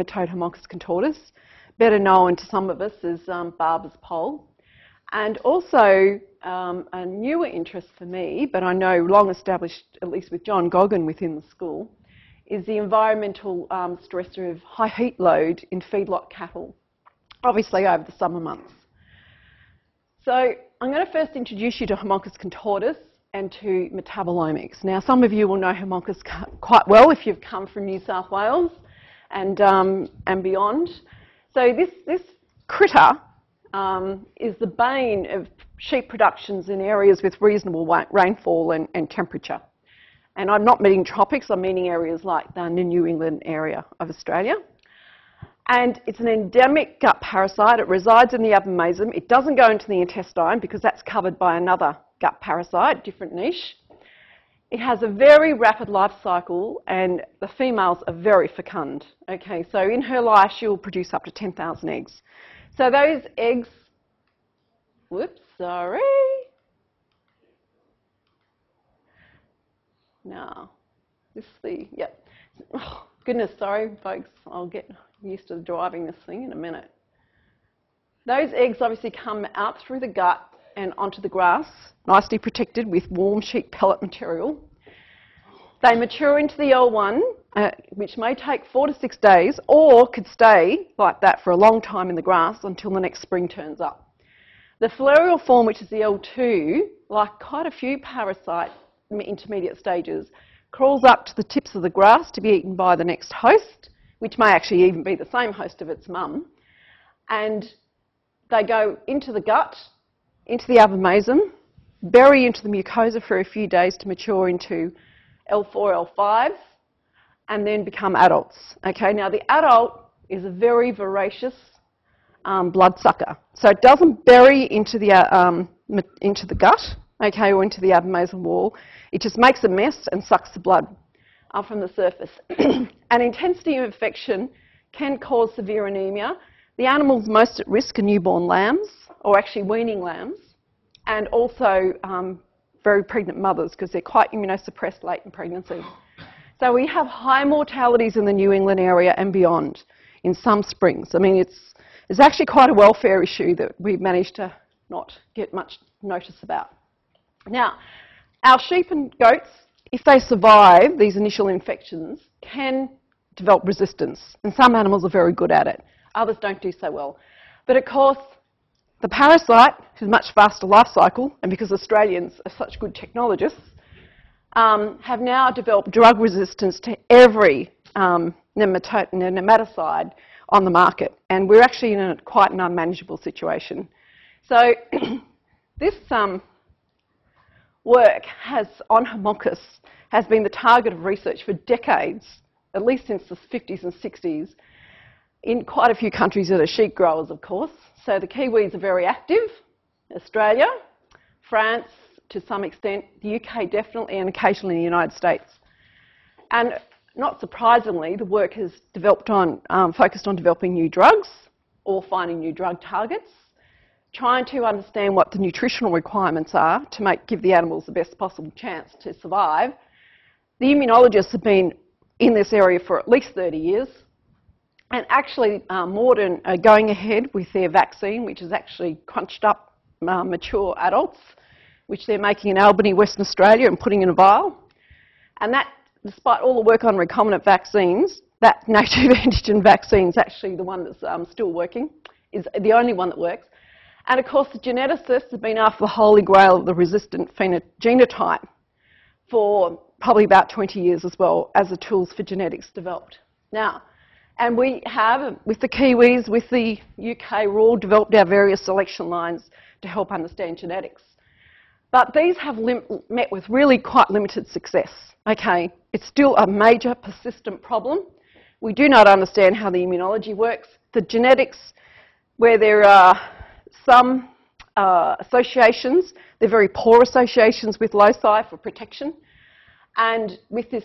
Haemonchus contortus, better known to some of us as Barber's pole. And also a newer interest for me, but I know long established, at least with John Goggin within the school, is the environmental stressor of high heat load in feedlot cattle, obviously over the summer months. So I'm going to first introduce you to Haemonchus contortus and to metabolomics. Now, some of you will know Haemonchus quite well if you've come from New South Wales and beyond. So this critter is the bane of sheep productions in areas with reasonable rainfall and temperature. And I'm not meaning tropics, I'm meaning areas like the New England area of Australia. And it's an endemic gut parasite. It resides in the abomasum. It doesn't go into the intestine because that's covered by another gut parasite, different niche. It has a very rapid life cycle and the females are very fecund. Okay, so in her life she'll produce up to 10,000 eggs. So those eggs, whoops, sorry. No, this is the, yep. Oh, goodness, sorry folks, I'll get used to driving this thing in a minute. Those eggs obviously come out through the gut and onto the grass, nicely protected with warm sheep pellet material. They mature into the L1, which may take 4 to 6 days, or could stay like that for a long time in the grass until the next spring turns up. The filarial form, which is the L2, like quite a few parasite intermediate stages, crawls up to the tips of the grass to be eaten by the next host, which may actually even be the same host of its mum. And they go into the gut, into the abomasum, bury into the mucosa for a few days to mature into L4, L5, and then become adults. Okay, now the adult is a very voracious bloodsucker. So it doesn't bury into the gut, okay, or into the abomasum wall. It just makes a mess and sucks the blood from the surface. An intensity of infection can cause severe anemia. The animals most at risk are newborn lambs, or actually weaning lambs, and also very pregnant mothers because they're quite immunosuppressed late in pregnancy. So we have high mortalities in the New England area and beyond in some springs. I mean, it's actually quite a welfare issue that we've managed to not get much notice about. Now, our sheep and goats, if they survive these initial infections, can develop resistance. And some animals are very good at it. Others don't do so well. But of course, the parasite has a much faster life cycle, and because Australians are such good technologists, have now developed drug resistance to every nematicide on the market. And we're actually in quite an unmanageable situation. So this work on Haemonchus has been the target of research for decades, at least since the 50s and 60s, in quite a few countries that are sheep growers, of course. So the Kiwis are very active, Australia, France to some extent, the UK definitely, and occasionally the United States. And not surprisingly, the work has developed focused on developing new drugs or finding new drug targets, trying to understand what the nutritional requirements are to give the animals the best possible chance to survive. The immunologists have been in this area for at least 30 years. And actually, Morden are going ahead with their vaccine, which is actually crunched up mature adults, which they're making in Albany, Western Australia, and putting in a vial. And that, despite all the work on recombinant vaccines, that native antigen vaccine is actually the one that's still working, is the only one that works. And of course, the geneticists have been after the holy grail of the resistant genotype for probably about 20 years as well as the tools for genetics developed. Now, and we have, with the Kiwis, with the UK, we've all developed our various selection lines to help understand genetics. But these have met with really quite limited success. Okay, it's still a major persistent problem. We do not understand how the immunology works. The genetics, where there are some associations, they're very poor associations with loci for protection. And with this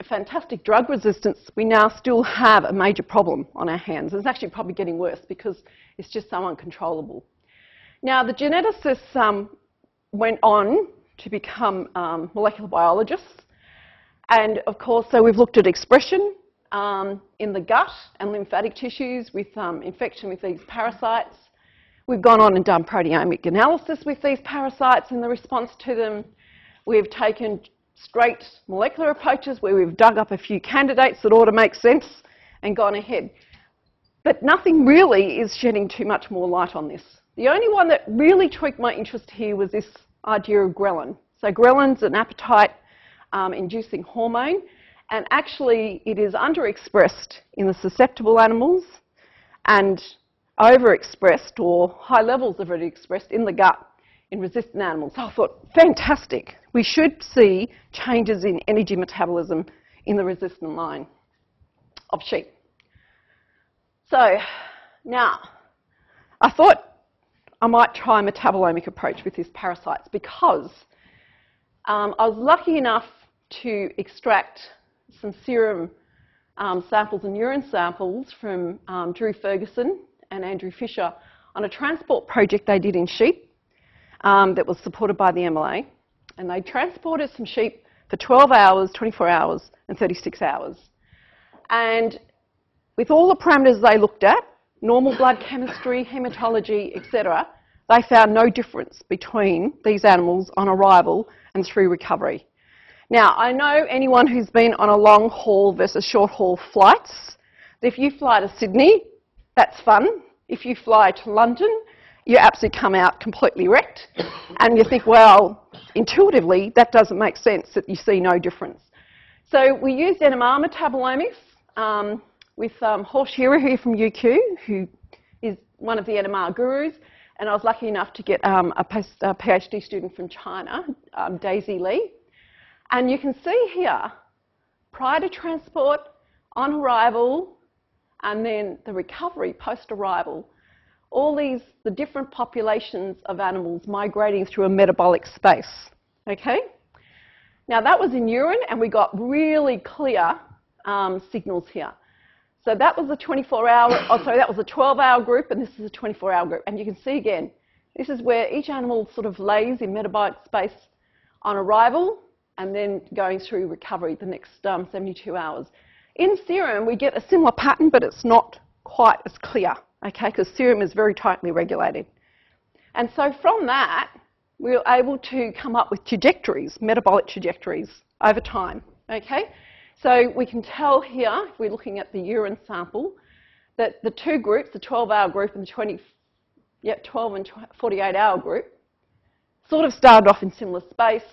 fantastic drug resistance, we now still have a major problem on our hands. It's actually probably getting worse because it's just so uncontrollable. Now, the geneticists went on to become molecular biologists. And of course, so we've looked at expression, in the gut and lymphatic tissues with infection with these parasites. We've gone on and done proteomic analysis with these parasites and the response to them. We've taken straight molecular approaches where we've dug up a few candidates that ought to make sense and gone ahead. But nothing really is shedding too much more light on this. The only one that really tweaked my interest here was this idea of ghrelin. So ghrelin's an appetite-inducing hormone, and actually it is underexpressed in the susceptible animals and overexpressed, or high levels of it expressed in the gut in resistant animals. So I thought, fantastic. We should see changes in energy metabolism in the resistant line of sheep. So now, I thought I might try a metabolomic approach with these parasites because I was lucky enough to extract some serum samples and urine samples from Drew Ferguson and Andrew Fisher on a transport project they did in sheep that was supported by the MLA. And they transported some sheep for 12 hours, 24 hours and 36 hours. And with all the parameters they looked at, normal blood chemistry, hematology, etc., they found no difference between these animals on arrival and through recovery. Now, I know anyone who's been on a long haul versus short haul flights, if you fly to Sydney, that's fun. If you fly to London, you absolutely come out completely wrecked. And you think, well, intuitively, that doesn't make sense that you see no difference. So we used NMR metabolomics with Horst Shearer here from UQ, who is one of the NMR gurus. And I was lucky enough to get a PhD student from China, Daisy Lee. And you can see here, prior to transport, on arrival, and then the recovery post-arrival, all these, the different populations of animals migrating through a metabolic space, okay? Now that was in urine, and we got really clear signals here. So that was a 12-hour group, and this is a 24-hour group. And you can see again, this is where each animal sort of lays in metabolic space on arrival, and then going through recovery the next 72 hours. In serum, we get a similar pattern, but it's not quite as clear, okay, because serum is very tightly regulated. And so from that, we were able to come up with trajectories, metabolic trajectories over time, okay? So we can tell here, if we're looking at the urine sample, that the two groups, the 12-hour group and the 12 and 48-hour group, sort of started off in similar space.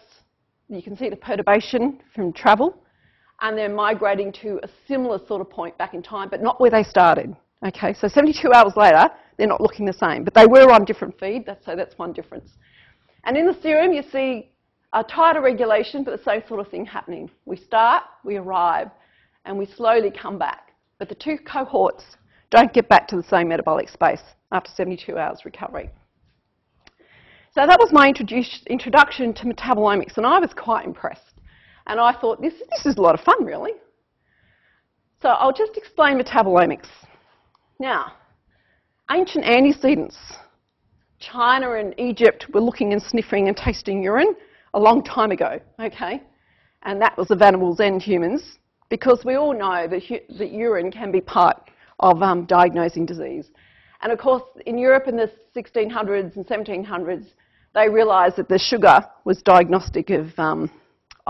You can see the perturbation from travel, and they're migrating to a similar sort of point back in time, but not where they started. Okay, so 72 hours later, they're not looking the same, but they were on different feed, so that's one difference. And in the serum, you see a tighter regulation, but the same sort of thing happening. We start, we arrive, and we slowly come back. But the two cohorts don't get back to the same metabolic space after 72 hours recovery. So that was my introduction to metabolomics, and I was quite impressed. And I thought, this is a lot of fun, really. So I'll just explain metabolomics. Now, ancient antecedents. China and Egypt were looking and sniffing and tasting urine a long time ago, okay? And that was of animals and humans, because we all know that urine can be part of diagnosing disease. And of course, in Europe in the 1600s and 1700s, they realised that the sugar was diagnostic of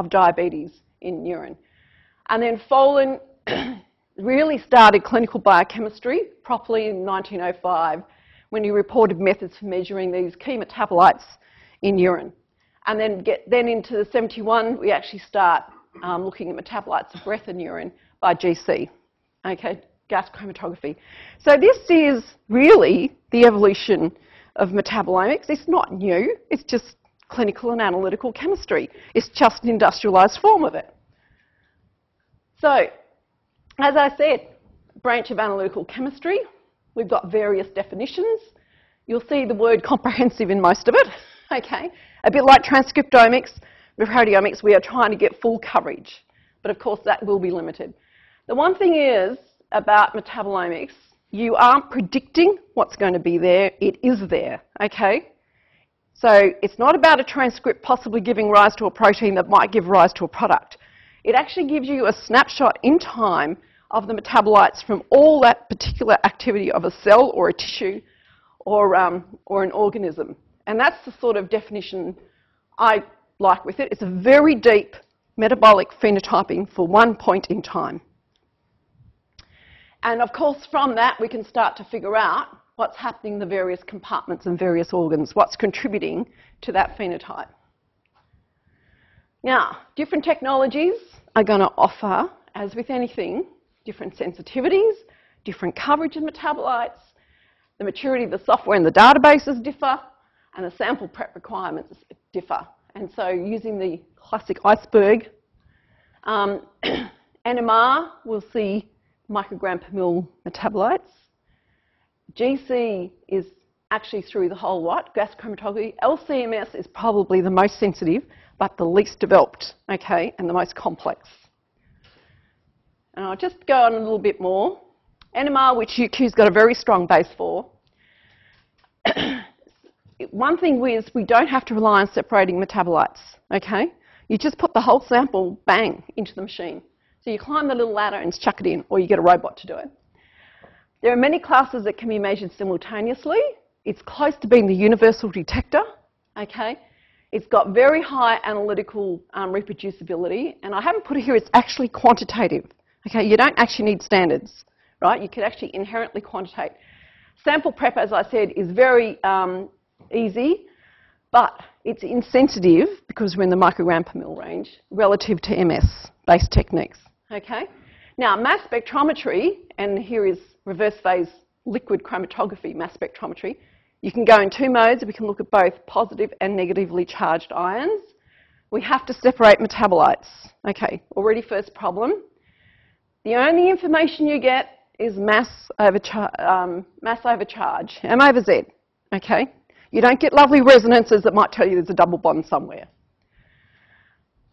diabetes in urine. And then Folin really started clinical biochemistry properly in 1905 when he reported methods for measuring these key metabolites in urine. And then into the 71, we actually start looking at metabolites of breath in urine by GC, okay, gas chromatography. So this is really the evolution of metabolomics. It's not new, it's just clinical and analytical chemistry. It's just an industrialised form of it. So, as I said, branch of analytical chemistry. We've got various definitions. You'll see the word comprehensive in most of it, okay? A bit like transcriptomics, with proteomics, we are trying to get full coverage. But of course, that will be limited. The one thing is about metabolomics, you aren't predicting what's going to be there, it is there, okay? So it's not about a transcript possibly giving rise to a protein that might give rise to a product. It actually gives you a snapshot in time of the metabolites from all that particular activity of a cell or a tissue or an organism. And that's the sort of definition I like with it. It's a very deep metabolic phenotyping for one point in time. And of course, from that, we can start to figure out what's happening in the various compartments and various organs, what's contributing to that phenotype. Now, different technologies are going to offer, as with anything, different sensitivities, different coverage of metabolites, the maturity of the software and the databases differ, and the sample prep requirements differ. And so using the classic iceberg, NMR will see microgram per mil metabolites. GC is actually through the whole lot, gas chromatography. LCMS is probably the most sensitive, but the least developed, okay, and the most complex. And I'll just go on a little bit more. NMR, which UQ's got a very strong base for. One thing is we don't have to rely on separating metabolites, okay? You just put the whole sample, bang, into the machine. So you climb the little ladder and chuck it in, or you get a robot to do it. There are many classes that can be measured simultaneously. It's close to being the universal detector, okay? It's got very high analytical reproducibility, and I haven't put it here, it's actually quantitative, okay? You don't actually need standards, right? You can actually inherently quantitate. Sample prep, as I said, is very easy, but it's insensitive because we're in the microgram per mil range relative to MS-based techniques, okay? Now, mass spectrometry, and here is reverse phase liquid chromatography, mass spectrometry. You can go in two modes. We can look at both positive and negatively charged ions. We have to separate metabolites. Okay, already first problem. The only information you get is mass over charge, M over Z, okay? You don't get lovely resonances that might tell you there's a double bond somewhere.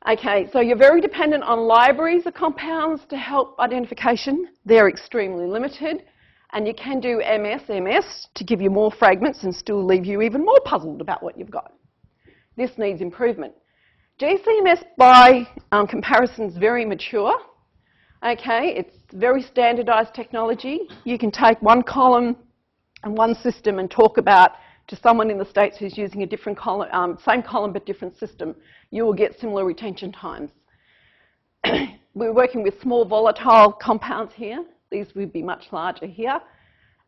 Okay, so you're very dependent on libraries of compounds to help identification. They're extremely limited. And you can do MS to give you more fragments and still leave you even more puzzled about what you've got. This needs improvement. GCMS, by comparison, is very mature. Okay, it's very standardised technology. You can take one column and one system and talk about to someone in the States who's using a different column, same column but different system. You will get similar retention times. We're working with small volatile compounds here. These would be much larger here.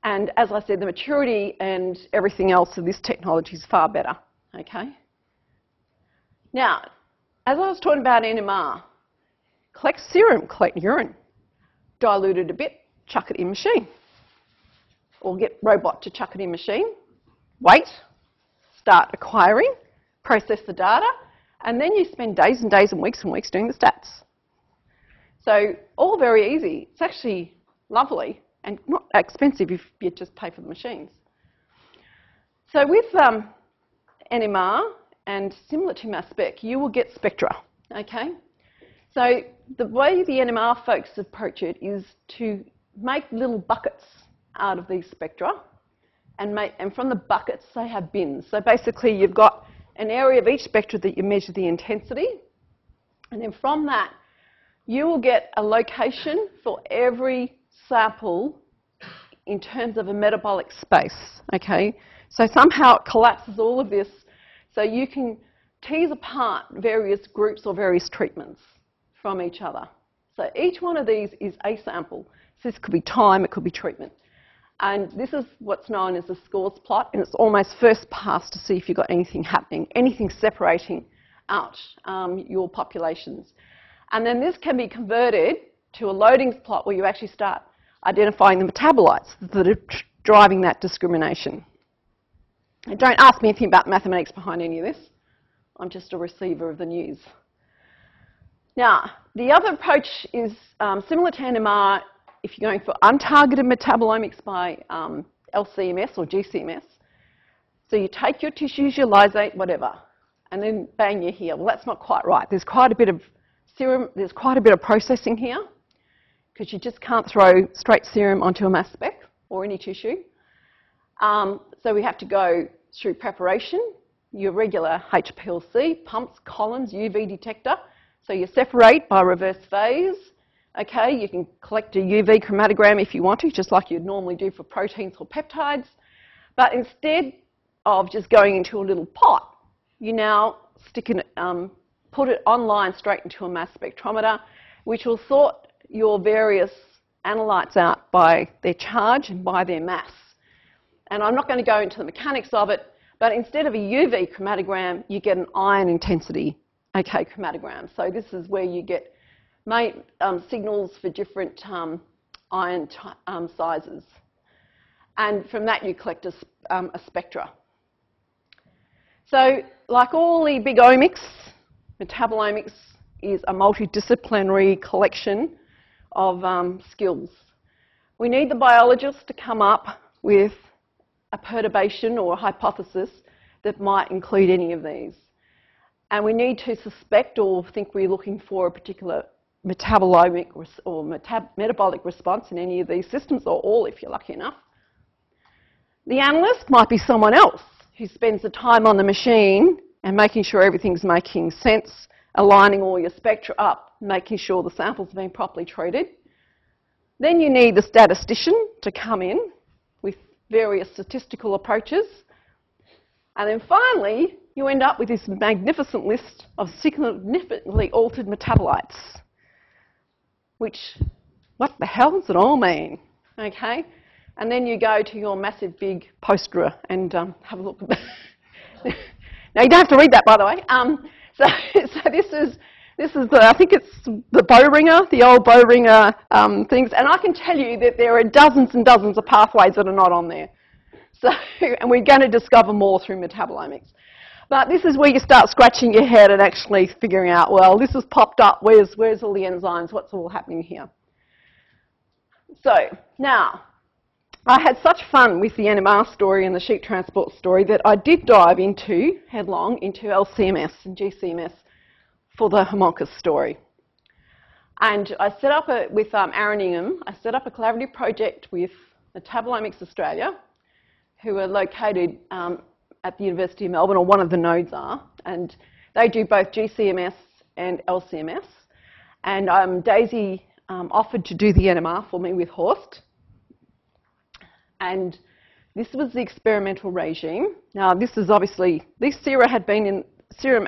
And as I said, the maturity and everything else of this technology is far better. Okay? Now, as I was talking about NMR, collect serum, collect urine. Dilute it a bit, chuck it in machine. Or get robot to chuck it in machine. Wait, start acquiring, process the data, and then you spend days and days and weeks doing the stats. So all very easy. It's actually lovely and not expensive if you just pay for the machines. So with NMR and similar to mass spec, you will get spectra, okay? So the way the NMR folks approach it is to make little buckets out of these spectra, and from the buckets they have bins. So basically you've got an area of each spectra that you measure the intensity, and then from that you will get a location for every sample in terms of a metabolic space, okay? So somehow it collapses all of this so you can tease apart various groups or various treatments from each other. So each one of these is a sample. So this could be time, it could be treatment. And this is what's known as a scores plot, and it's almost first pass to see if you've got anything happening, anything separating out your populations. And then this can be converted to a loadings plot where you actually start identifying the metabolites that are driving that discrimination. And don't ask me anything about mathematics behind any of this. I'm just a receiver of the news. Now, the other approach is similar to NMR if you're going for untargeted metabolomics by LCMS or GCMS. So you take your tissues, your lysate, whatever, and then bang, you're here. Well, that's not quite right. There's quite a bit of serum, there's quite a bit of processing here because you just can't throw straight serum onto a mass spec or any tissue. So we have to go through preparation, your regular HPLC, pumps, columns, UV detector. So you separate by reverse phase, Okay, you can collect a UV chromatogram if you want to, just like you'd normally do for proteins or peptides. But instead of just going into a little pot, you now put it online straight into a mass spectrometer, which will sort your various analytes out by their charge and by their mass. And I'm not going to go into the mechanics of it, but instead of a UV chromatogram, you get an ion intensity chromatogram. So this is where you get signals for different ion sizes. And from that, you collect a spectra. So like all the big omics, metabolomics is a multidisciplinary collection of skills. We need the biologists to come up with a perturbation or a hypothesis that might include any of these. And we need to suspect or think we're looking for a particular metabolomic or metabolic response in any of these systems, or all if you're lucky enough. The analyst might be someone else who spends the time on the machine and making sure everything's making sense, aligning all your spectra up, making sure the samples have been properly treated. Then you need the statistician to come in with various statistical approaches. And then finally, you end up with this magnificent list of significantly altered metabolites, which, what the hell does it all mean? Okay? And then you go to your massive big poster and have a look at that. Now, you don't have to read that, by the way. So this is I think it's the bow ringer, the old bow ringer things. And I can tell you that there are dozens and dozens of pathways that are not on there. So, and we're going to discover more through metabolomics. But this is where you start scratching your head and actually figuring out, well, this has popped up. Where's all the enzymes? What's all happening here? So now, I had such fun with the NMR story and the sheep transport story that I did dive headlong into LCMS and GCMS for the Haemonchus story. And I set up with Aaron Ingham, I set up a collaborative project with Metabolomics Australia, who are located at the University of Melbourne, or one of the nodes are, and they do both GCMS and LCMS. And Daisy offered to do the NMR for me with Horst. And this was the experimental regime. Now, this is obviously, these serum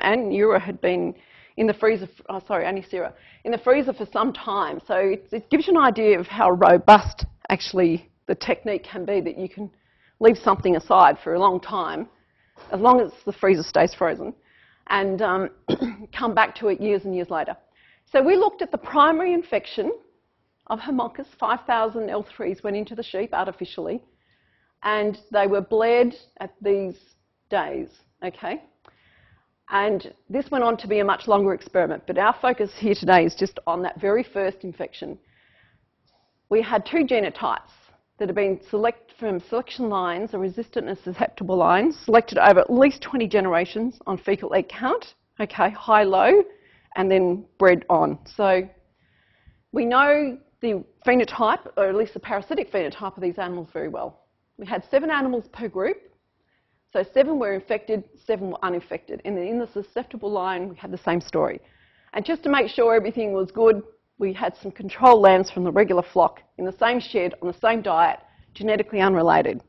and ura had been in the freezer, only sera, in the freezer for some time. So it gives you an idea of how robust actually the technique can be, that you can leave something aside for a long time, as long as the freezer stays frozen, and come back to it years and years later. So we looked at the primary infection of Haemonchus. 5,000 L3s went into the sheep artificially, and they were bled at these days, okay? And this went on to be a much longer experiment, but our focus here today is just on that very first infection. We had two genotypes that have been selected from selection lines, or resistant and susceptible lines, selected over at least 20 generations on fecal egg count, okay, high-low, and then bred on. So we know the phenotype, or at least the parasitic phenotype of these animals very well. We had 7 animals per group, so 7 were infected, 7 were uninfected. And then in the susceptible line, we had the same story. And just to make sure everything was good, we had some control lambs from the regular flock in the same shed, on the same diet, genetically unrelated.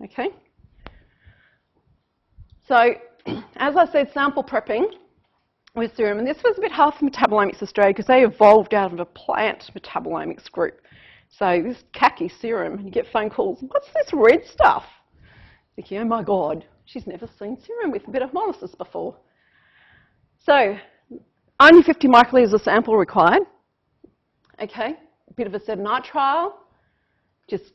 Okay? So, as I said, sample prepping with serum, and this was a bit hard for Metabolomics Australia because they evolved out of a plant metabolomics group. So this khaki serum, and you get phone calls, what's this red stuff? Thinking, oh my God, she's never seen serum with a bit of hemolysis before. So, only 50 microliters of sample required. Okay, a bit of acetonitrile, just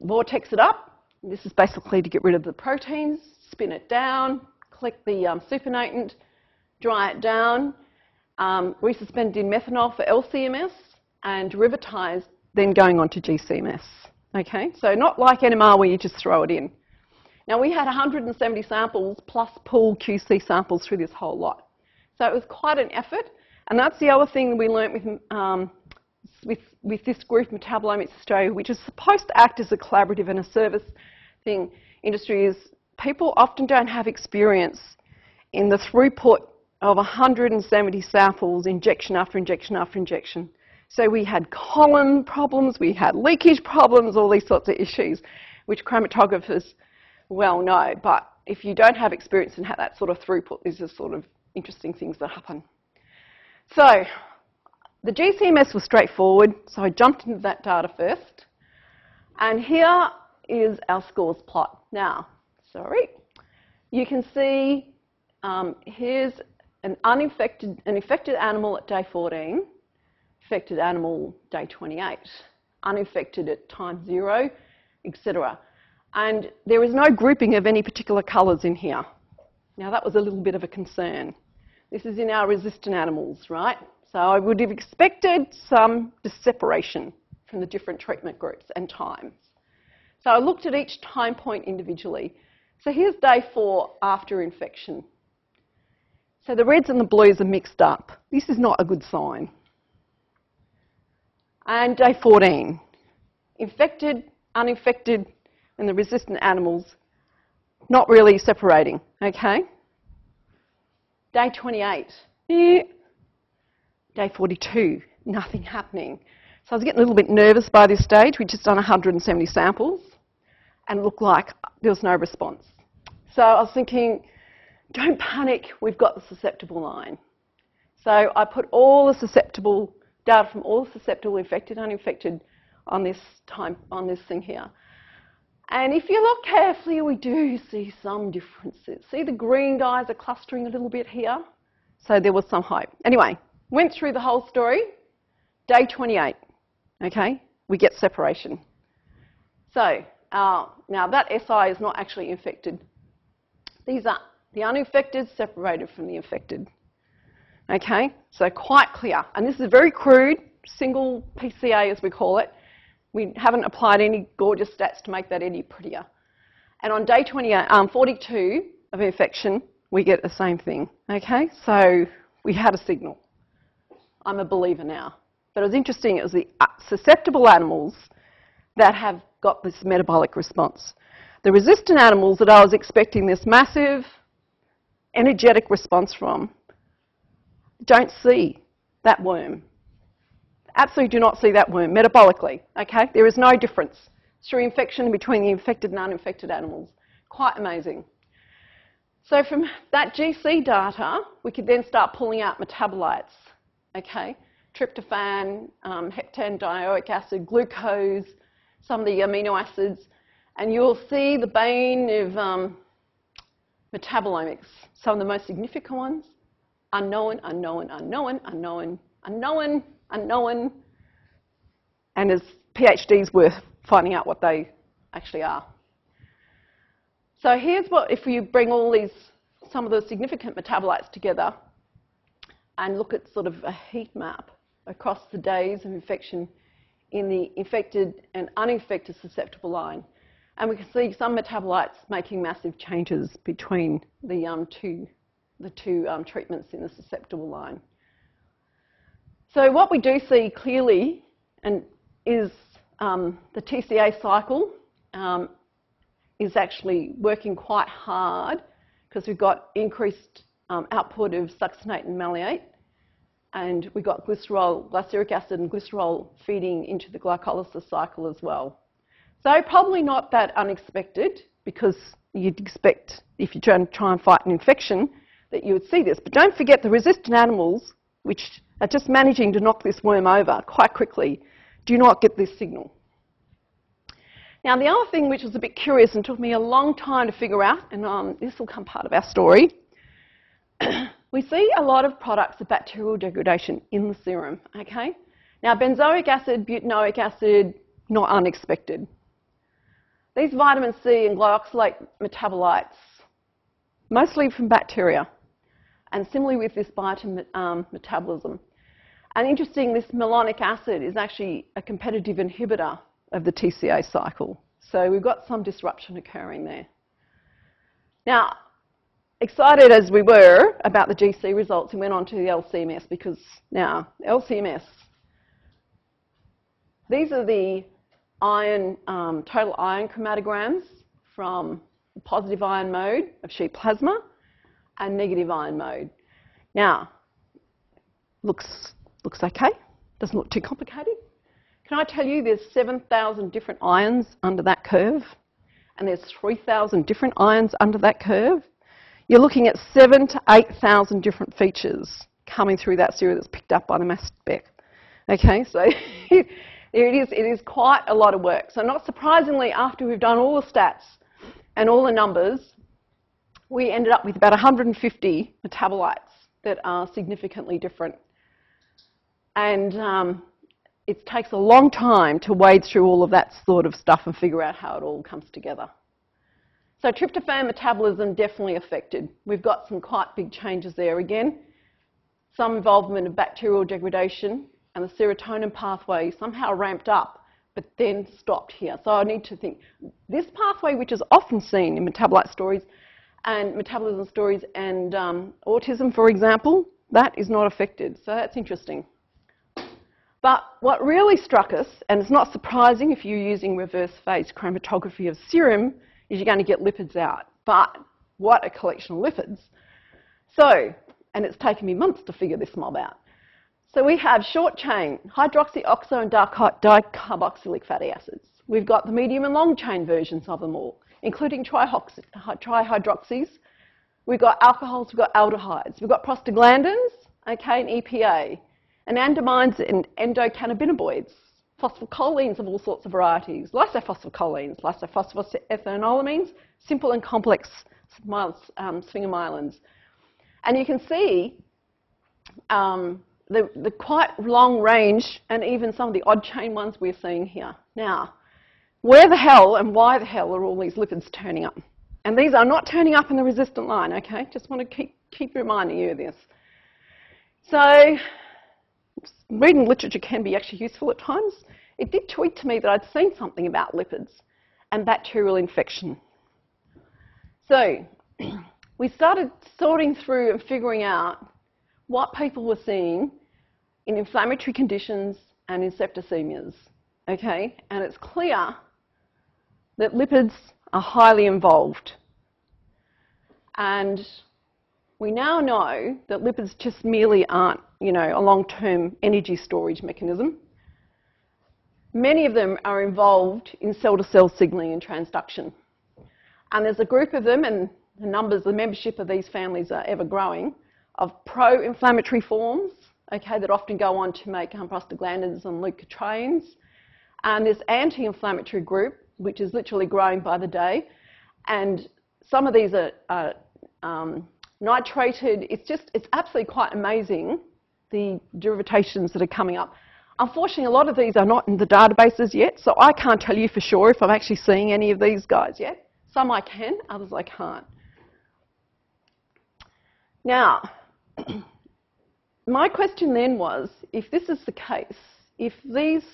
vortex it up. This is basically to get rid of the proteins, spin it down, collect the supernatant, dry it down, resuspended in methanol for LCMS, and derivatized, then going on to GCMS. Okay, so not like NMR where you just throw it in. Now, we had 170 samples plus pool QC samples through this whole lot. So it was quite an effort, and that's the other thing we learnt with this group, Metabolomics Australia, which is supposed to act as a collaborative and a service thing. Industry is, people often don't have experience in the throughput of 170 samples, injection after injection after injection. So we had column problems, we had leakage problems, all these sorts of issues, which chromatographers well know. But if you don't have experience in that sort of throughput, these are sort of interesting things that happen. So the GCMS was straightforward, so I jumped into that data first. And here is our scores plot. Now, you can see here's an infected animal at day 14, infected animal day 28, uninfected at time 0, etc. And there is no grouping of any particular colours in here. Now that was a little bit of a concern. This is in our resistant animals, right? So I would have expected some separation from the different treatment groups and times. So I looked at each time point individually. So here's day 4 after infection. So the reds and the blues are mixed up. This is not a good sign. And day 14, infected, uninfected, and the resistant animals not really separating, okay? Day 28, day 42, nothing happening. So I was getting a little bit nervous by this stage. We'd just done 170 samples and it looked like there was no response. So I was thinking, don't panic, we've got the susceptible line. So I put all the susceptible data from all the susceptible, infected, uninfected on this thing here. And if you look carefully, we do see some differences. See the green dyes are clustering a little bit here? So there was some hope. Anyway, went through the whole story. Day 28, okay, we get separation. So now that SI is not actually infected. These are the uninfected separated from the infected. Okay, so quite clear. And this is very crude, single PCA as we call it. We haven't applied any gorgeous stats to make that any prettier. And on day 42 of infection, we get the same thing. Okay, so we had a signal. I'm a believer now. But it was interesting, it was the susceptible animals that have got this metabolic response. The resistant animals that I was expecting this massive energetic response from don't see that worm. Absolutely do not see that worm metabolically, okay? There is no difference through infection between the infected and uninfected animals. Quite amazing. So from that GC data, we could then start pulling out metabolites, okay? Tryptophan, heptadioic acid, glucose, some of the amino acids, and you'll see the bane of metabolomics. Some of the most significant ones, unknown, unknown, unknown, unknown, unknown, unknown, and as PhDs worth finding out what they actually are. So here's what, if you bring all these, some of the significant metabolites together and look at sort of a heat map across the days of infection in the infected and uninfected susceptible line. And we can see some metabolites making massive changes between the two treatments in the susceptible line. So what we do see clearly is the TCA cycle is actually working quite hard because we've got increased output of succinate and malleate, and we've got glycerol, glyceric acid and glycerol feeding into the glycolysis cycle as well. So probably not that unexpected, because you'd expect if you're trying to try and fight an infection that you would see this. But don't forget the resistant animals, which are just managing to knock this worm over quite quickly, do not get this signal. Now the other thing which was a bit curious and took me a long time to figure out, and this will come part of our story, we see a lot of products of bacterial degradation in the serum, okay? Now benzoic acid, butanoic acid, not unexpected. These vitamin C and glyoxylate metabolites, mostly from bacteria, and similarly with this metabolism. And interesting, this malonic acid is actually a competitive inhibitor of the TCA cycle. So we've got some disruption occurring there. Now, excited as we were about the GC results, we went on to the LCMS, because now, LCMS, these are the iron, total iron chromatograms from the positive ion mode of sheet plasma and negative ion mode. Now, looks okay. Doesn't look too complicated. Can I tell you there's 7,000 different ions under that curve? And there's 3,000 different ions under that curve? You're looking at 7,000 to 8,000 different features coming through that series that's picked up by the mass spec. Okay, so it is quite a lot of work. So not surprisingly, after we've done all the stats and all the numbers, we ended up with about 150 metabolites that are significantly different. And it takes a long time to wade through all of that sort of stuff and figure out how it all comes together. So tryptophan metabolism definitely affected. We've got some quite big changes there again. Some involvement of bacterial degradation, and the serotonin pathway somehow ramped up but then stopped here. So I need to think, this pathway, which is often seen in metabolite stories and metabolism stories and autism, for example, that is not affected. So that's interesting. But what really struck us, and it's not surprising if you're using reverse phase chromatography of serum, is you're going to get lipids out. But what a collection of lipids. So, and it's taken me months to figure this mob out. So we have short chain hydroxy, oxo and dicarboxylic fatty acids. We've got the medium and long chain versions of them all, including trihydroxys. We've got alcohols, we've got aldehydes, we've got prostaglandins, okay, and EPA, anandamines and endocannabinoids, phosphocholine of all sorts of varieties, lysophosphocholine, lysophosphorethanolamines, simple and complex sphingomyelins. And you can see the quite long range and even some of the odd chain ones we're seeing here. Now, where the hell and why the hell are all these lipids turning up? And these are not turning up in the resistant line, okay? Just want to keep reminding you of this. So, reading literature can be actually useful at times. It did tweet to me that I'd seen something about lipids and bacterial infection. So, we started sorting through and figuring out what people were seeing in inflammatory conditions and in septicemias, okay? And it's clear that lipids are highly involved. And we now know that lipids just merely aren't, you know, a long-term energy storage mechanism. Many of them are involved in cell-to-cell signaling and transduction. And there's a group of them, and the numbers, the membership of these families are ever growing, of pro-inflammatory forms, okay, that often go on to make prostaglandins and leukotrienes. And this anti-inflammatory group, which is literally growing by the day. And some of these are nitrated. It's absolutely quite amazing, the derivations that are coming up. Unfortunately, a lot of these are not in the databases yet, so I can't tell you for sure if I'm actually seeing any of these guys yet. Some I can, others I can't. Now, my question then was, if this is the case, if these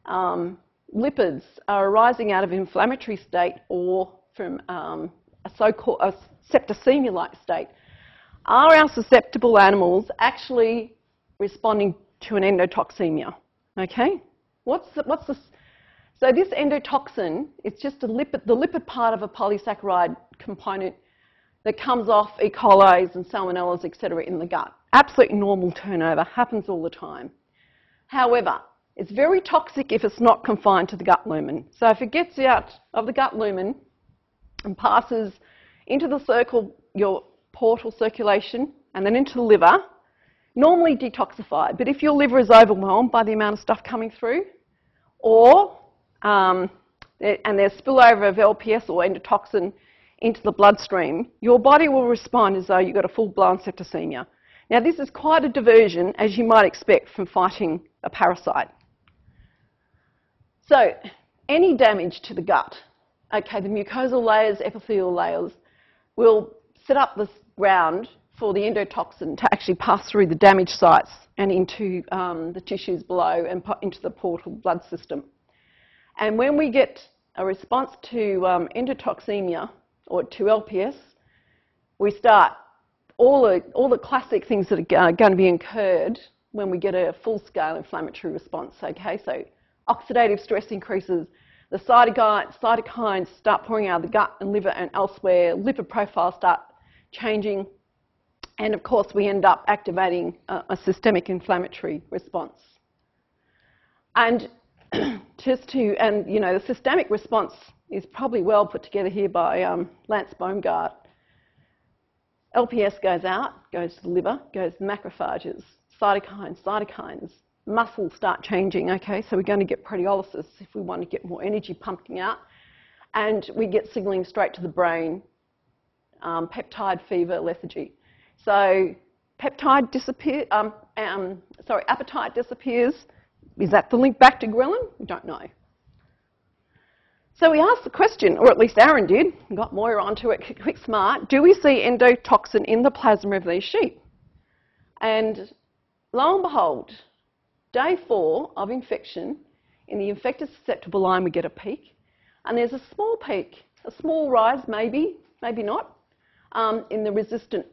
lipids are arising out of an inflammatory state or from a so-called septicemia-like state, are our susceptible animals actually responding to an endotoxemia? Okay, so this endotoxin, it's just the lipid part of a polysaccharide component that comes off E. coli and salmonellas, etc., in the gut. Absolutely normal turnover, happens all the time. However, it's very toxic if it's not confined to the gut lumen. So if it gets out of the gut lumen and passes into the circle, your portal circulation, and then into the liver, normally detoxified. But if your liver is overwhelmed by the amount of stuff coming through, or and there's spillover of LPS or endotoxin into the bloodstream, your body will respond as though you've got a full-blown septicemia. Now, this is quite a diversion, as you might expect from fighting a parasite. So, any damage to the gut, okay, the mucosal layers, epithelial layers, will set up this ground for the endotoxin to actually pass through the damaged sites and into the tissues below and into the portal blood system. And when we get a response to endotoxemia or to LPS, we start all the classic things that are going to be incurred when we get a full-scale inflammatory response, okay? So oxidative stress increases, the cytokines start pouring out of the gut and liver and elsewhere, lipid profiles start changing, and of course we end up activating a systemic inflammatory response. And the systemic response is probably well put together here by Lance Baumgart. LPS goes out, goes to the liver, goes to the macrophages, cytokines, muscles start changing, okay? So we're going to get proteolysis if we want to get more energy pumping out. And we get signalling straight to the brain, peptide, fever, lethargy. So appetite disappears. Is that the link back to ghrelin? We don't know. So we asked the question, or at least Aaron did, got Moira onto it quick smart, do we see endotoxin in the plasma of these sheep? And lo and behold, day 4 of infection, in the infected susceptible line we get a peak, and there's a small peak, a small rise maybe, maybe not, in the resistant,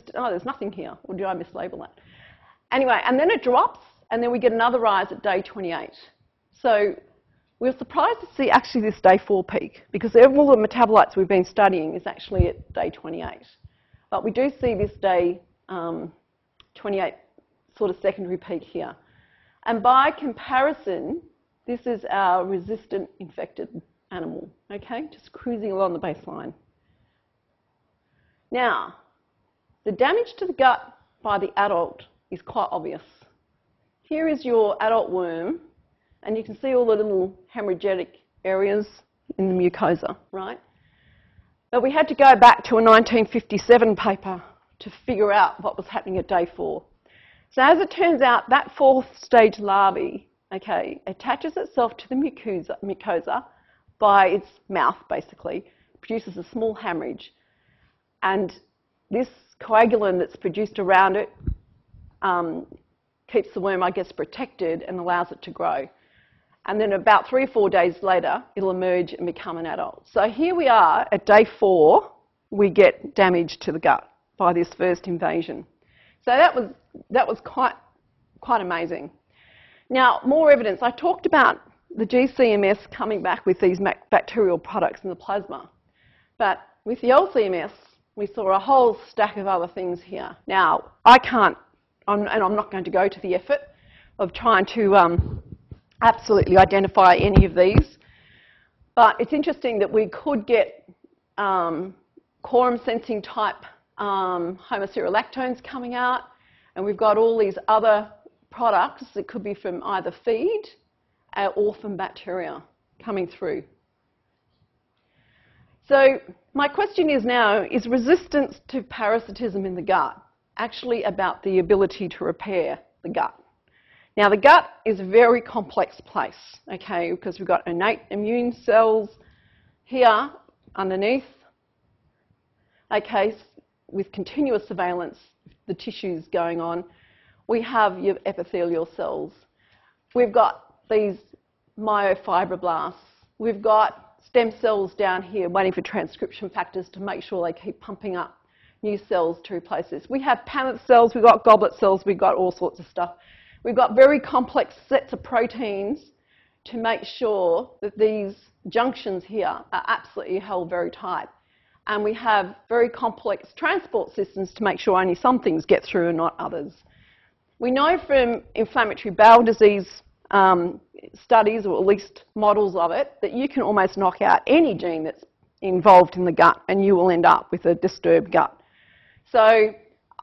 there's nothing here, or did I mislabel that? Anyway, and then it drops, and then we get another rise at day 28. So we were surprised to see actually this day 4 peak, because all the metabolites we've been studying is actually at day 28. But we do see this day 28 sort of secondary peak here. And by comparison, this is our resistant infected animal, okay? Just cruising along the baseline. Now, the damage to the gut by the adult is quite obvious. Here is your adult worm, and you can see all the little hemorrhagic areas in the mucosa, right? But we had to go back to a 1957 paper to figure out what was happening at day 4. So as it turns out, that 4th stage larvae, okay, attaches itself to the mucosa by its mouth, basically, produces a small hemorrhage. And this coagulin that's produced around it keeps the worm, I guess, protected and allows it to grow. And then about 3 or 4 days later, it'll emerge and become an adult. So here we are at day 4, we get damage to the gut by this first invasion. So that was quite amazing. Now, more evidence. I talked about the GCMS coming back with these bacterial products in the plasma. But with the LCMS, we saw a whole stack of other things here. Now, and I'm not going to go to the effort of trying to absolutely identify any of these. But it's interesting that we could get quorum sensing type homoserolactones coming out, and we've got all these other products that could be from either feed or from bacteria coming through. So my question is now, is resistance to parasitism in the gut actually about the ability to repair the gut? Now, the gut is a very complex place, okay, because we've got innate immune cells here underneath, okay, with continuous surveillance, the tissues going on. We have your epithelial cells. We've got these myofibroblasts. We've got stem cells down here waiting for transcription factors to make sure they keep pumping up new cells to replace this. We have Paneth cells, we've got goblet cells, we've got all sorts of stuff. We've got very complex sets of proteins to make sure that these junctions here are absolutely held very tight. And we have very complex transport systems to make sure only some things get through and not others. We know from inflammatory bowel disease studies, or at least models of it, that you can almost knock out any gene that's involved in the gut and you will end up with a disturbed gut. So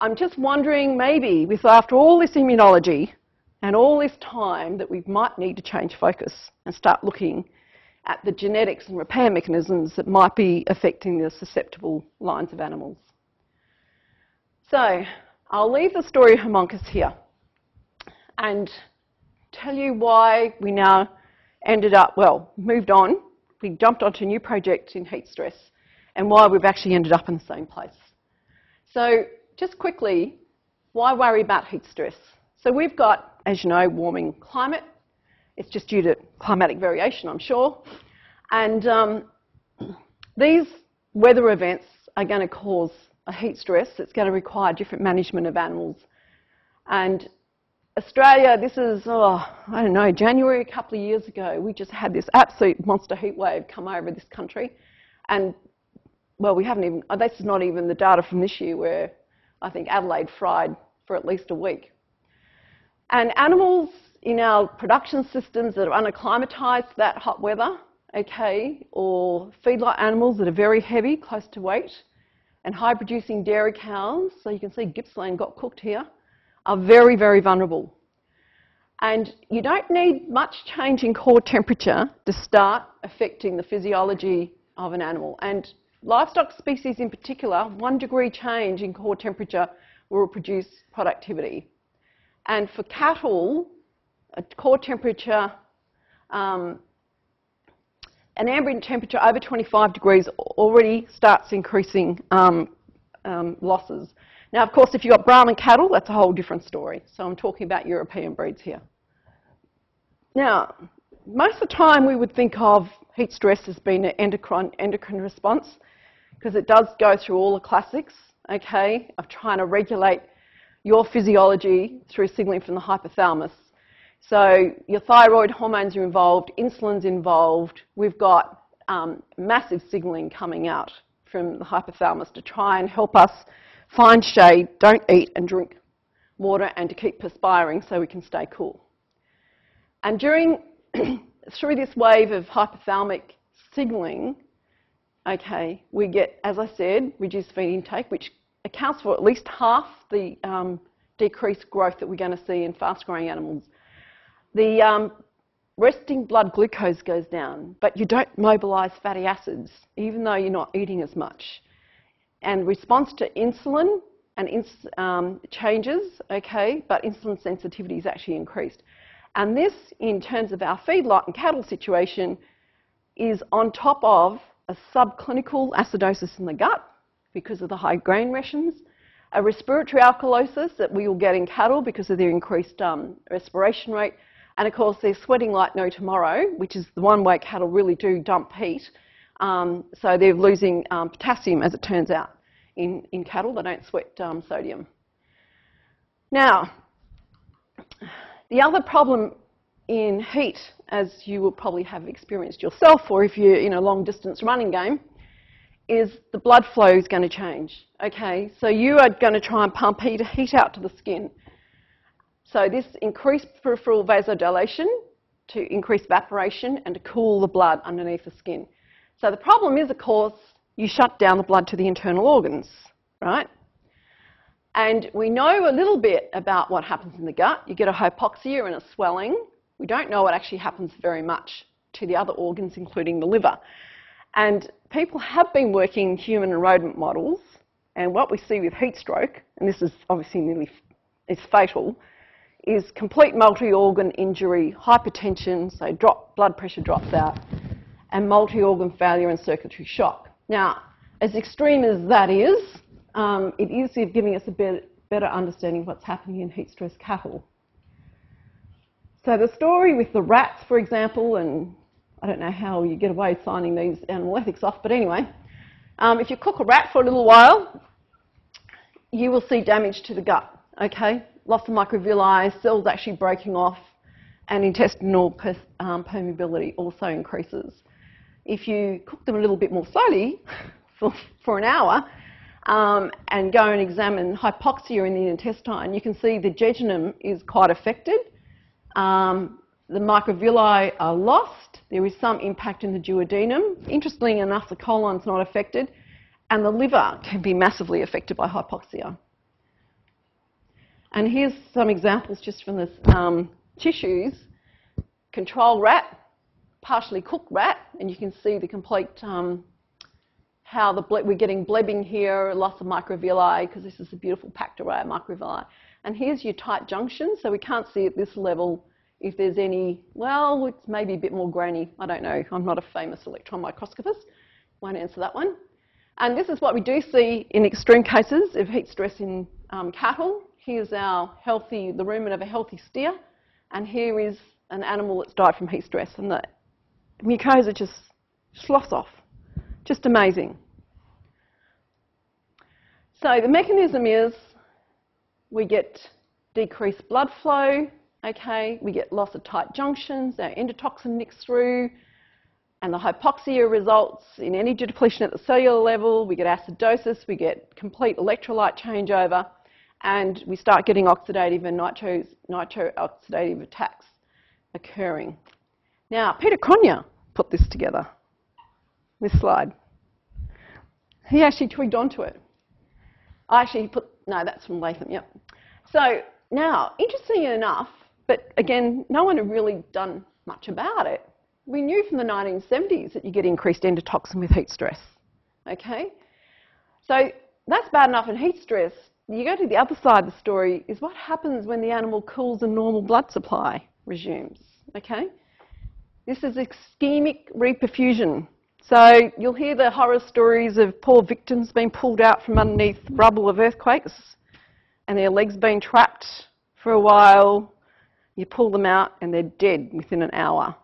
I'm just wondering, maybe after all this immunology and all this time, that we might need to change focus and start looking at the genetics and repair mechanisms that might be affecting the susceptible lines of animals. So I'll leave the story of Haemonchus here and tell you why we now moved on. We jumped onto a new project in heat stress and why we've actually ended up in the same place. So just quickly, why worry about heat stress? So we've got, as you know, warming climate. It's just due to climatic variation, I'm sure. And these weather events are going to cause a heat stress that's going to require different management of animals. And Australia, this is, January a couple of years ago, we just had this absolute monster heat wave come over this country. And, well, this is not even the data from this year, where I think Adelaide fried for at least a week. And animals in our production systems that are unacclimatized to that hot weather, okay, or feedlot animals that are very heavy, close to weight, and high-producing dairy cows, so you can see Gippsland got cooked here, are very, very vulnerable. And you don't need much change in core temperature to start affecting the physiology of an animal. And livestock species in particular, 1 degree change in core temperature will produce productivity. And for cattle, a core temperature, an ambient temperature over 25 degrees already starts increasing losses. Now, of course, if you've got Brahman cattle, that's a whole different story. So I'm talking about European breeds here. Now, most of the time we would think of heat stress as being an endocrine response, because it does go through all the classics, okay, of trying to regulate your physiology through signaling from the hypothalamus. So your thyroid hormones are involved, insulin's involved. We've got massive signaling coming out from the hypothalamus to try and help us find shade, don't eat and drink water, and to keep perspiring so we can stay cool. And through this wave of hypothalamic signaling, okay, we get, as I said, reduced feed intake, which accounts for at least half the decreased growth that we're going to see in fast-growing animals. The resting blood glucose goes down, but you don't mobilise fatty acids, even though you're not eating as much. And response to insulin and changes, okay, but insulin sensitivity is actually increased. And this, in terms of our feedlot and cattle situation, is on top of a subclinical acidosis in the gut because of the high grain rations, a respiratory alkalosis that we will get in cattle because of their increased respiration rate, and of course they're sweating like no tomorrow, which is the one way cattle really do dump heat. So they're losing potassium, as it turns out, in cattle. They don't sweat sodium. Now, the other problem in heat, as you will probably have experienced yourself, or if you're in a long-distance running game, is the blood flow is going to change. Okay, so you are going to try and pump heat out to the skin. So this increased peripheral vasodilation to increase evaporation and to cool the blood underneath the skin. So the problem is, of course, you shut down the blood to the internal organs, right? And we know a little bit about what happens in the gut. You get a hypoxia and a swelling. We don't know what actually happens very much to the other organs, including the liver. And people have been working in human and rodent models, and what we see with heat stroke, and this is obviously it's fatal, is complete multi-organ injury, hypertension, so blood pressure drops out, and multi-organ failure and circulatory shock. Now, as extreme as that is, it is giving us a better understanding of what's happening in heat-stressed cattle. So the story with the rats, for example, and I don't know how you get away signing these animal ethics off, but anyway, if you cook a rat for a little while, you will see damage to the gut, okay? Loss of microvilli, cells actually breaking off, and intestinal permeability also increases. If you cook them a little bit more slowly for an hour, and go and examine hypoxia in the intestine, you can see the jejunum is quite affected. The microvilli are lost. There is some impact in the duodenum. Interestingly enough, the colon's not affected, and the liver can be massively affected by hypoxia. And here's some examples just from this tissues. Control rat, partially cooked rat, and you can see the complete how we're getting blebbing here, loss of microvilli, because this is a beautiful packed array of microvilli. And here's your tight junction, so we can't see at this level if there's any, well, it's maybe a bit more grainy. I don't know. I'm not a famous electron microscopist. Won't answer that one. And this is what we do see in extreme cases of heat stress in cattle. Here's the rumen of a healthy steer, and here is an animal that's died from heat stress, and the mucosa just sloughs off. Just amazing. So the mechanism is we get decreased blood flow, okay, we get loss of tight junctions, our endotoxin nicks through, and the hypoxia results in energy depletion at the cellular level, we get acidosis, we get complete electrolyte changeover, and we start getting oxidative and nitro-oxidative attacks occurring. Now, Peter Cronje put this together, this slide. He actually twigged onto it. No, that's from Latham, yep. So now, interesting enough, but again, no one had really done much about it. We knew from the 1970s that you get increased endotoxin with heat stress, okay? So that's bad enough in heat stress. You go to the other side of the story is what happens when the animal cools and normal blood supply resumes, okay? This is ischemic reperfusion. So you'll hear the horror stories of poor victims being pulled out from underneath rubble of earthquakes and their legs being trapped for a while. You pull them out and they're dead within an hour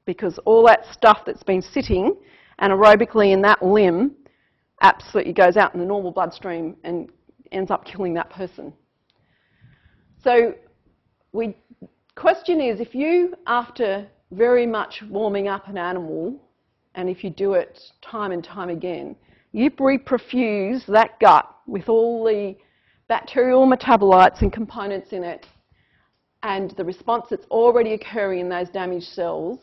because all that stuff that's been sitting anaerobically in that limb absolutely goes out in the normal bloodstream and ends up killing that person. So question is, if you, after very much warming up an animal, and if you do it time and time again, you reperfuse that gut with all the bacterial metabolites and components in it and the response that's already occurring in those damaged cells,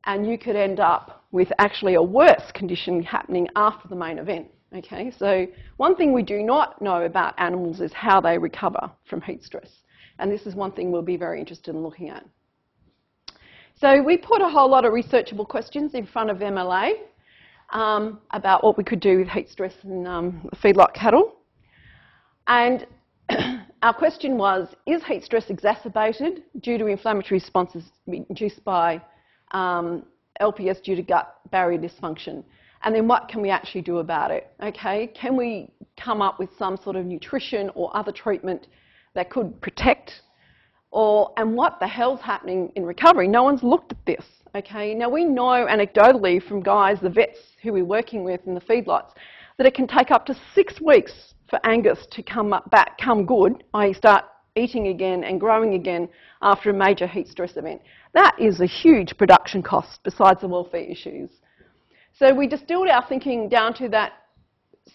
and you could end up with actually a worse condition happening after the main event. Okay, so one thing we do not know about animals is how they recover from heat stress, and this is one thing we'll be very interested in looking at. So we put a whole lot of researchable questions in front of MLA about what we could do with heat stress in feedlot cattle. And our question was, is heat stress exacerbated due to inflammatory responses induced by LPS due to gut barrier dysfunction? And then what can we actually do about it? Okay, can we come up with some sort of nutrition or other treatment that could protect? And what the hell's happening in recovery? No one's looked at this, okay? Now, we know anecdotally from guys, the vets who we're working with in the feedlots, that it can take up to 6 weeks for Angus to come good, i.e. start eating again and growing again after a major heat stress event. That is a huge production cost besides the welfare issues. So we distilled our thinking down to that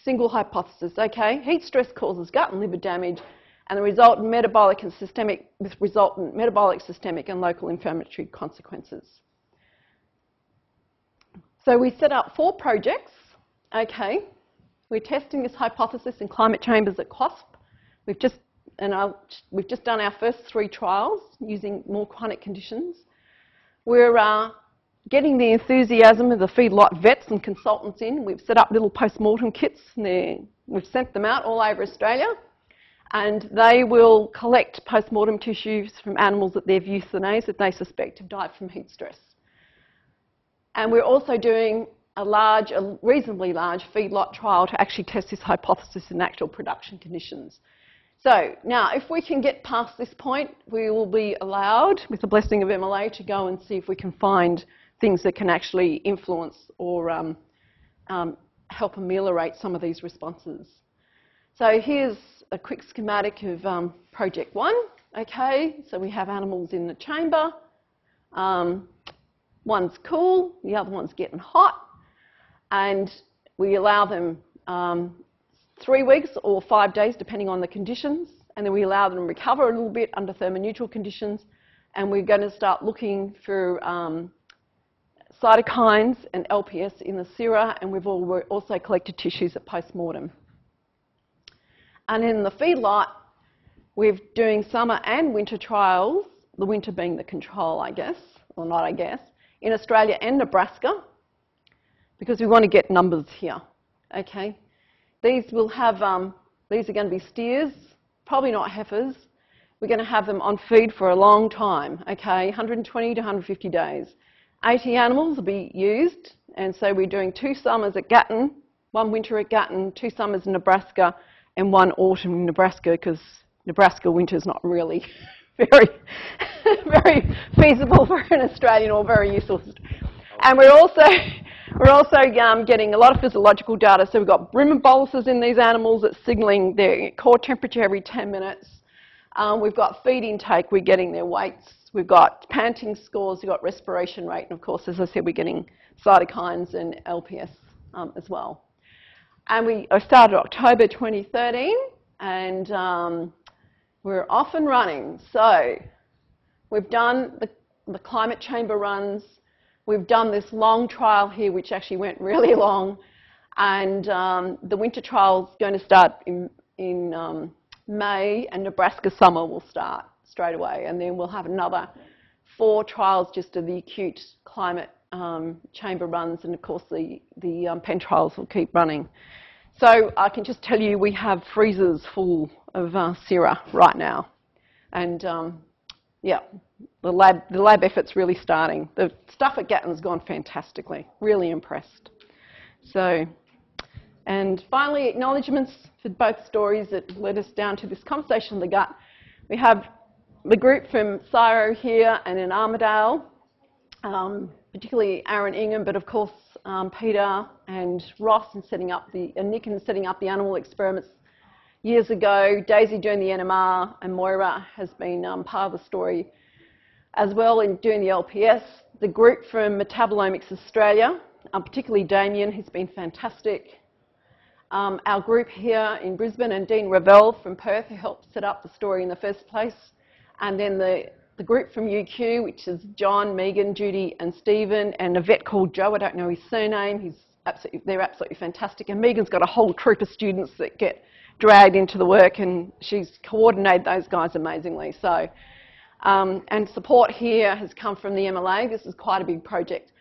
single hypothesis, okay? Heat stress causes gut and liver damage, and the resultant metabolic, systemic, and local inflammatory consequences. So we set up 4 projects, okay? We're testing this hypothesis in climate chambers at QAAFI. We've just done our first 3 trials using more chronic conditions. We're getting the enthusiasm of the feedlot vets and consultants in. We've set up little post-mortem kits, and we've sent them out all over Australia. And they will collect post-mortem tissues from animals that they've euthanized that they suspect have died from heat stress. And we're also doing a reasonably large feedlot trial to actually test this hypothesis in actual production conditions. So now, if we can get past this point, we will be allowed, with the blessing of MLA, to go and see if we can find things that can actually influence or help ameliorate some of these responses. So here's a quick schematic of project 1. Okay, so we have animals in the chamber. One's cool, the other one's getting hot, and we allow them 3 weeks or 5 days, depending on the conditions, and then we allow them to recover a little bit under thermoneutral conditions, and we're going to start looking for cytokines and LPS in the sera, and we've also collected tissues at post-mortem. And in the feedlot, we're doing summer and winter trials, the winter being the control, I guess, or not I guess, in Australia and Nebraska, because we want to get numbers here, okay? These will have, these are going to be steers, probably not heifers. We're going to have them on feed for a long time, okay, 120 to 150 days. 80 animals will be used, and so we're doing 2 summers at Gatton, 1 winter at Gatton, 2 summers in Nebraska, and 1 autumn in Nebraska, because Nebraska winter is not really very feasible for an Australian or very useful. And we're also getting a lot of physiological data. So we've got rumen boluses in these animals that's signalling their core temperature every 10 minutes. We've got feed intake, we're getting their weights. We've got panting scores, we've got respiration rate, and of course, as I said, we're getting cytokines and LPS as well. And I started October 2013, and We're off and running. So we've done the climate chamber runs. We've done this long trial here, which actually went really long. And the winter trial is going to start in May, and Nebraska summer will start straight away. And then we'll have another 4 trials just of the acute climate chamber runs. And of course, the pen trials will keep running. So I can just tell you we have freezers full of sera right now. And yeah, the lab effort's really starting. The stuff at Gatton's gone fantastically. Really impressed. So, and finally, acknowledgements for both stories that led us down to this conversation of the gut. We have the group from CSIRO here and in Armidale, particularly Aaron Ingham, but of course Peter and Ross and Nick in setting up the animal experiments years ago. Daisy doing the NMR, and Moira has been part of the story as well in doing the LPS. The group from Metabolomics Australia, particularly Damien, who's been fantastic. Our group here in Brisbane, and Dean Ravel from Perth, who helped set up the story in the first place. And then the group from UQ, which is John, Megan, Judy and Stephen, and a vet called Joe, I don't know his surname. They're absolutely fantastic. And Megan's got a whole troop of students that get dragged into the work, and she's coordinated those guys amazingly. So, and support here has come from the MLA. This is quite a big project.